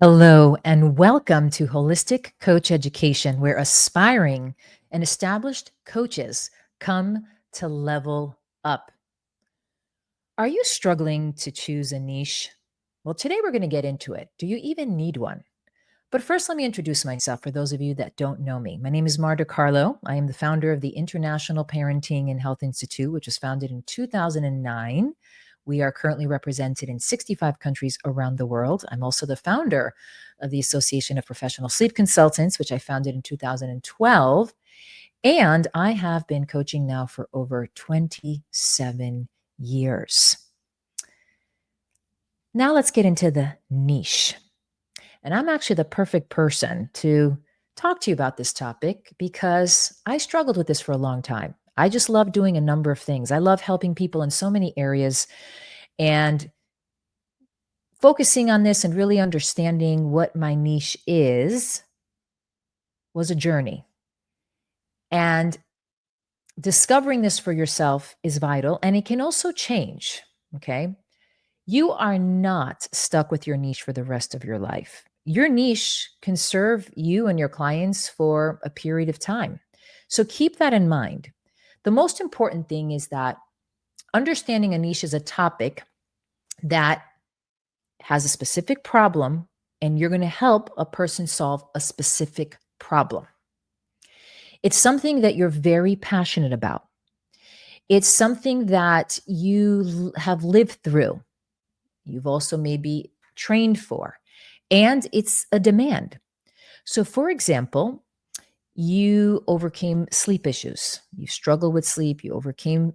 Hello, and welcome to Holistic Coach Education, where aspiring and established coaches come to level up. Are you struggling to choose a niche? Well, today we're going to get into it. Do you even need one? But first, let me introduce myself for those of you that don't know me. My name is Marta Carlo. I am the founder of the International Parenting and Health Institute, which was founded in 2009. We are currently represented in 65 countries around the world. I'm also the founder of the Association of Professional Sleep Consultants, which I founded in 2012. And I have been coaching now for over 27 years. Now let's get into the niche. And I'm actually the perfect person to talk to you about this topic because I struggled with this for a long time. I just love doing a number of things. I love helping people in so many areas, and focusing on this and really understanding what my niche is was a journey. And discovering this for yourself is vital, and it can also change. Okay. You are not stuck with your niche for the rest of your life. Your niche can serve you and your clients for a period of time. So keep that in mind. The most important thing is that understanding a niche is a topic that has a specific problem, and you're going to help a person solve a specific problem. It's something that you're very passionate about. It's something that you have lived through. You've also maybe trained for, and it's a demand. So, for example, you overcame sleep issues. You struggle with sleep, you overcame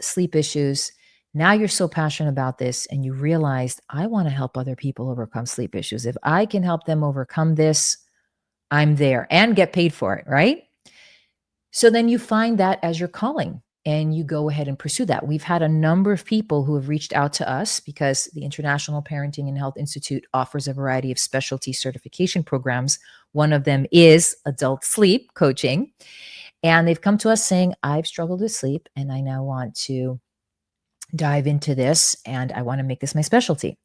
sleep issues. Now you're so passionate about this and you realized, I want to help other people overcome sleep issues. If I can help them overcome this, I'm there and get paid for it, right? So then you find that as your calling and you go ahead and pursue that. We've had a number of people who have reached out to us because the International Parenting and Health Institute offers a variety of specialty certification programs. One of them is adult sleep coaching. And they've come to us saying, I've struggled with sleep and I now want to dive into this and I want to make this my specialty.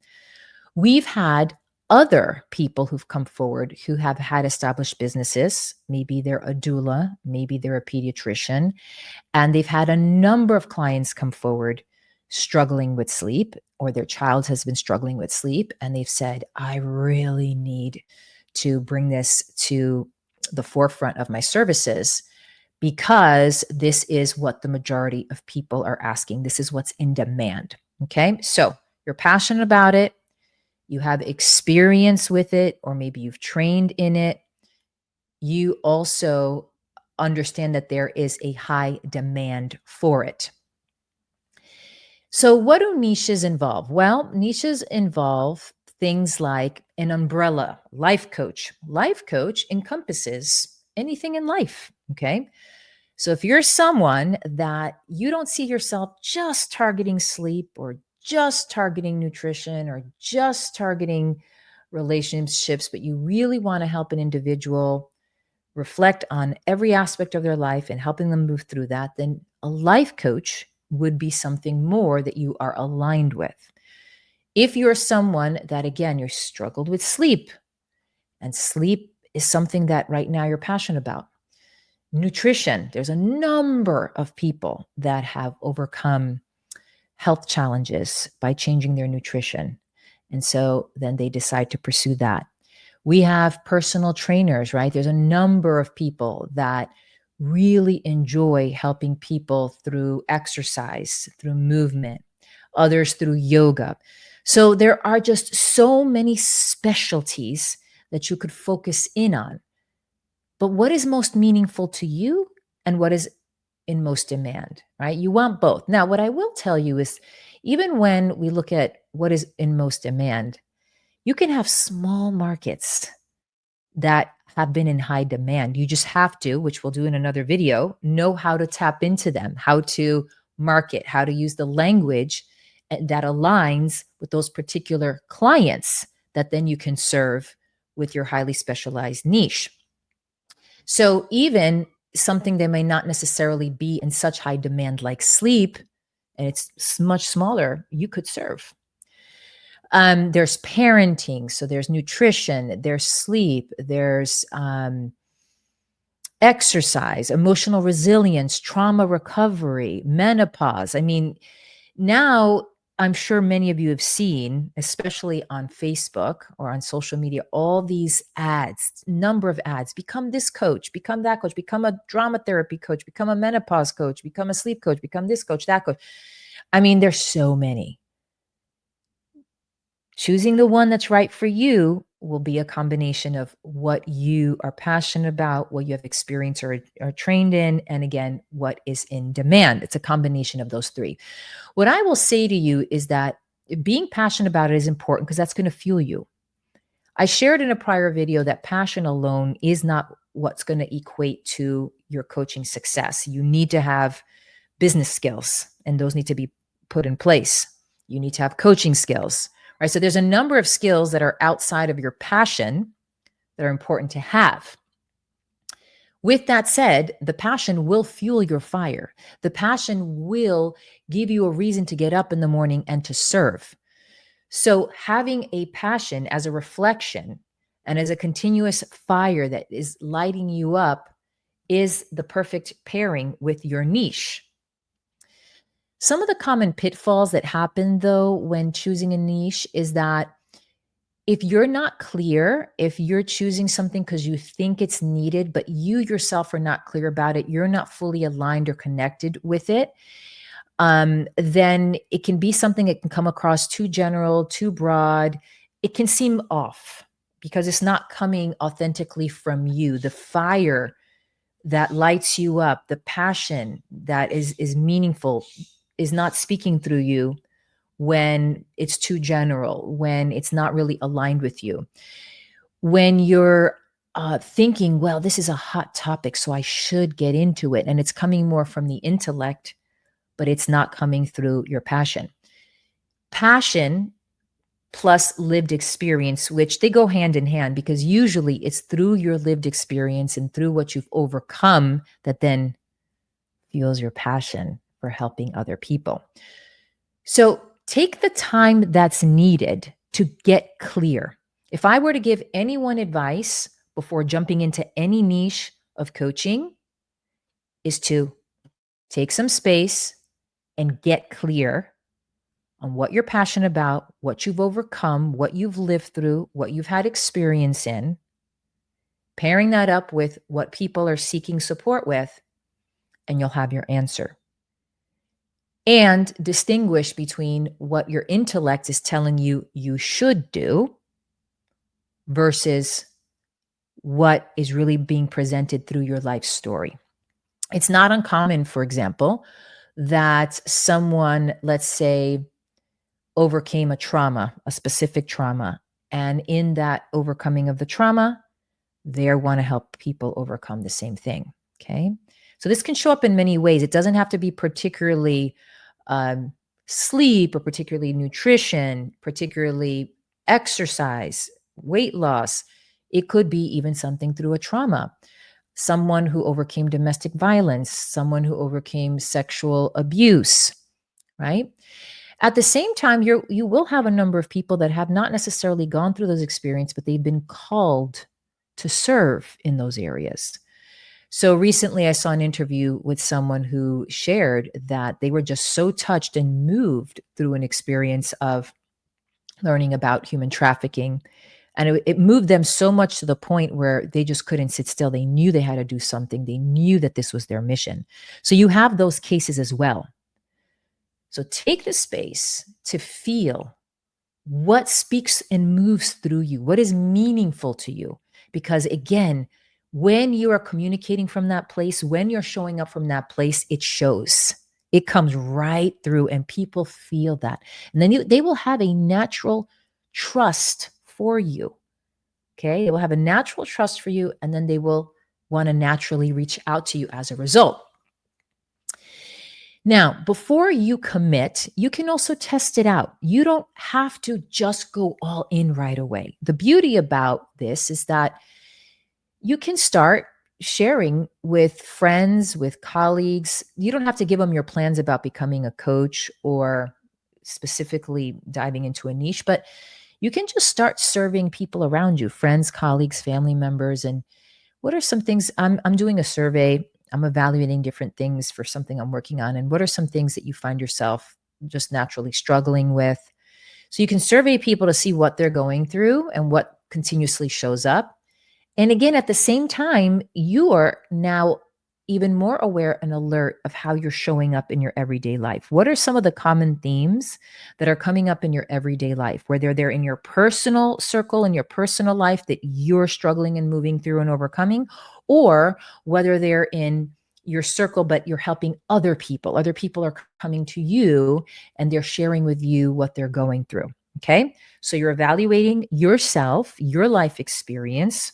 We've had other people who've come forward who have had established businesses. Maybe they're a doula, maybe they're a pediatrician, and they've had a number of clients come forward struggling with sleep, or their child has been struggling with sleep. And they've said, I really need to bring this to the forefront of my services because this is what the majority of people are asking. This is what's in demand. Okay. So you're passionate about it. You have experience with it, or maybe you've trained in it. You also understand that there is a high demand for it. So, what do niches involve? Well, niches involve things like an umbrella, life coach. Life coach encompasses anything in life. Okay. So, if you're someone that you don't see yourself just targeting sleep or just targeting nutrition or just targeting relationships, but you really want to help an individual reflect on every aspect of their life and helping them move through that, then a life coach would be something more that you are aligned with. If you're someone that, again, you're struggled with sleep, and sleep is something that right now you're passionate about. Nutrition, there's a number of people that have overcome health challenges by changing their nutrition. And so then they decide to pursue that. We have personal trainers, right? There's a number of people that really enjoy helping people through exercise, through movement, others through yoga. So there are just so many specialties that you could focus in on. But what is most meaningful to you and what is in most demand, right? You want both. Now, what I will tell you is even when we look at what is in most demand, you can have small markets that have been in high demand. You just have to, which we'll do in another video, know how to tap into them, how to market, how to use the language that aligns with those particular clients that then you can serve with your highly specialized niche. So even something that may not necessarily be in such high demand like sleep, and it's much smaller, you could serve. There's parenting, so there's nutrition, there's sleep, there's exercise, emotional resilience, trauma recovery, menopause. I mean, now I'm sure many of you have seen, especially on Facebook or on social media, all these ads, number of ads. Become this coach, become that coach, become a drama therapy coach, become a menopause coach, become a sleep coach, become this coach, that coach. I mean, there's so many. Choosing the one that's right for you will be a combination of what you are passionate about, what you have experience or are trained in, and again, what is in demand. It's a combination of those three. What I will say to you is that being passionate about it is important because that's going to fuel you. I shared in a prior video that passion alone is not what's going to equate to your coaching success. You need to have business skills, and those need to be put in place. You need to have coaching skills, right? So there's a number of skills that are outside of your passion that are important to have. With that said, the passion will fuel your fire. The passion will give you a reason to get up in the morning and to serve. So, having a passion as a reflection and as a continuous fire that is lighting you up is the perfect pairing with your niche. Some of the common pitfalls that happen, though, when choosing a niche is that if you're not clear, if you're choosing something because you think it's needed, but you yourself are not clear about it, you're not fully aligned or connected with it, then it can be something that can come across too general, too broad. It can seem off because it's not coming authentically from you. The fire that lights you up, the passion that is meaningful is not speaking through you when it's too general, when it's not really aligned with you. When you're thinking, well, this is a hot topic, so I should get into it, and it's coming more from the intellect, but it's not coming through your passion. Passion plus lived experience, which they go hand in hand because usually it's through your lived experience and through what you've overcome that then fuels your passion for helping other people. So take the time that's needed to get clear. If I were to give anyone advice before jumping into any niche of coaching, is to take some space and get clear on what you're passionate about, what you've overcome, what you've lived through, what you've had experience in, pairing that up with what people are seeking support with, and you'll have your answer. And distinguish between what your intellect is telling you you should do versus what is really being presented through your life story. It's not uncommon, for example, that someone, let's say, overcame a trauma, a specific trauma, and in that overcoming of the trauma, they want to help people overcome the same thing. Okay. So this can show up in many ways. It doesn't have to be particularly sleep or particularly nutrition, particularly exercise, weight loss. It could be even something through a trauma. Someone who overcame domestic violence, someone who overcame sexual abuse, right? At the same time, you will have a number of people that have not necessarily gone through those experiences, but they've been called to serve in those areas. So recently I saw an interview with someone who shared that they were just so touched and moved through an experience of learning about human trafficking. And it moved them so much to the point where they just couldn't sit still. They knew they had to do something. They knew that this was their mission. So you have those cases as well. So take the space to feel what speaks and moves through you, what is meaningful to you. Because again, when you are communicating from that place, when you're showing up from that place, it shows. It comes right through and people feel that. And then they will have a natural trust for you. Okay. They will have a natural trust for you, and then they will want to naturally reach out to you as a result. Now, before you commit, you can also test it out. You don't have to just go all in right away. The beauty about this is that you can start sharing with friends, with colleagues. You don't have to give them your plans about becoming a coach or specifically diving into a niche, but you can just start serving people around you, friends, colleagues, family members. And what are some things I'm doing a survey, I'm evaluating different things for something I'm working on. And what are some things that you find yourself just naturally struggling with? So you can survey people to see what they're going through and what continuously shows up. And again, at the same time, you are now even more aware and alert of how you're showing up in your everyday life. What are some of the common themes that are coming up in your everyday life, whether they're in your personal circle, in your personal life that you're struggling and moving through and overcoming, or whether they're in your circle, but you're helping other people? Other people are coming to you and they're sharing with you what they're going through. Okay. So you're evaluating yourself, your life experience,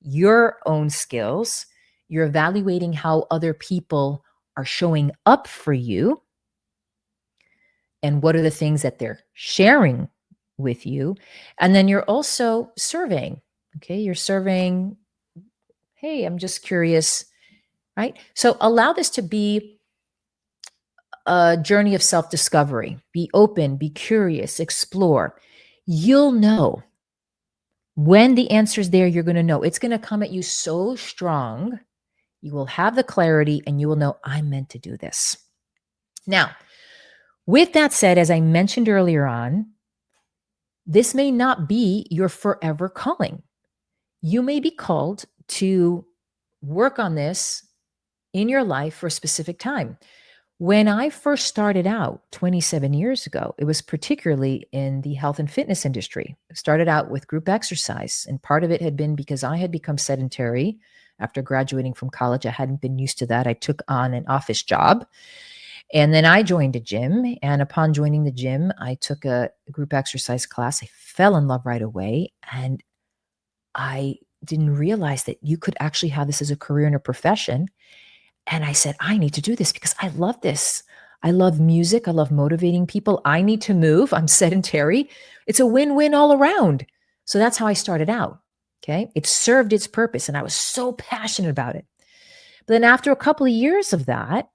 your own skills. You're evaluating how other people are showing up for you and what are the things that they're sharing with you. And then you're also surveying. Okay. You're surveying, hey, I'm just curious, right? So allow this to be a journey of self discovery. Be open, be curious, explore. You'll know when the answer's there, you're going to know. It's going to come at you so strong. You will have the clarity and you will know, I'm meant to do this. Now, with that said, as I mentioned earlier on, this may not be your forever calling. You may be called to work on this in your life for a specific time. When I first started out 27 years ago, it was particularly in the health and fitness industry. I started out with group exercise, and part of it had been because I had become sedentary after graduating from college. I hadn't been used to that. I took on an office job, and then I joined a gym. And upon joining the gym, I took a group exercise class. I fell in love right away, and I didn't realize that you could actually have this as a career and a profession. And I said, I need to do this because I love this. I love music. I love motivating people. I need to move. I'm sedentary. It's a win-win all around. So that's how I started out. Okay. It served its purpose and I was so passionate about it. But then after a couple of years of that,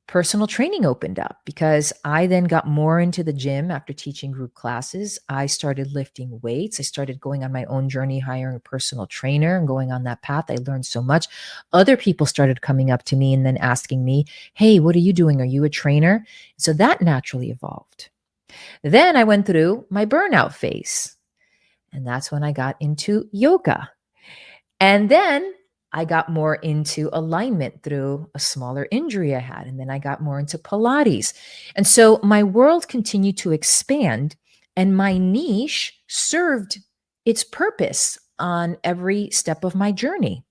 personal training opened up because I then got more into the gym after teaching group classes. I started lifting weights. I started going on my own journey, hiring a personal trainer and going on that path. I learned so much. Other people started coming up to me and then asking me, hey, what are you doing? Are you a trainer? So that naturally evolved. Then I went through my burnout phase. And that's when I got into yoga. And then I got more into alignment through a smaller injury I had. And then I got more into Pilates. And so my world continued to expand and my niche served its purpose on every step of my journey.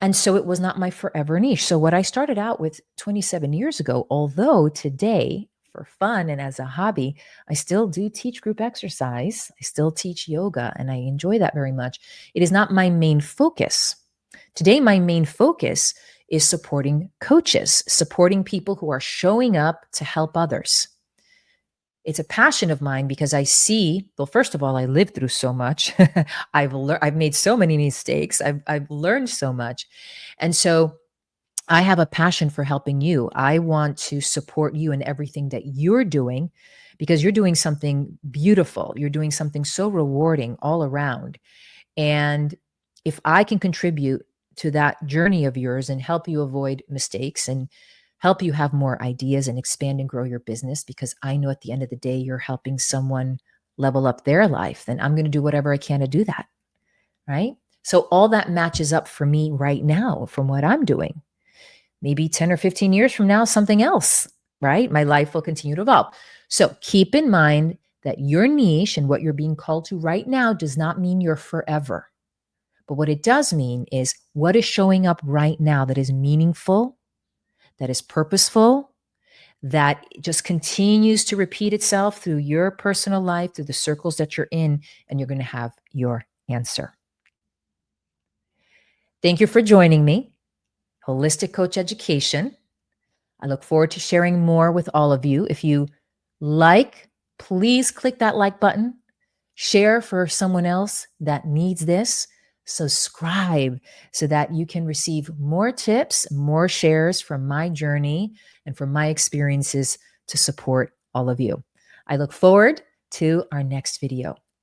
And so it was not my forever niche. So what I started out with 27 years ago, although today for fun and as a hobby, I still do teach group exercise. I still teach yoga and I enjoy that very much. It is not my main focus. Today, my main focus is supporting coaches, supporting people who are showing up to help others. It's a passion of mine because I see, well, first of all, I lived through so much. I've made so many mistakes. I've learned so much. And so I have a passion for helping you. I want to support you in everything that you're doing because you're doing something beautiful. You're doing something so rewarding all around. And if I can contribute to that journey of yours and help you avoid mistakes and help you have more ideas and expand and grow your business, because I know at the end of the day, you're helping someone level up their life, then I'm going to do whatever I can to do that. Right. So all that matches up for me right now from what I'm doing. Maybe 10 or 15 years from now, something else, right? My life will continue to evolve. So keep in mind that your niche and what you're being called to right now does not mean you're forever. But what it does mean is what is showing up right now that is meaningful, that is purposeful, that just continues to repeat itself through your personal life, through the circles that you're in, and you're going to have your answer. Thank you for joining me, Holistic Coach Education. I look forward to sharing more with all of you. If you like, please click that like button, share for someone else that needs this, subscribe so that you can receive more tips, more shares from my journey and from my experiences to support all of you. I look forward to our next video.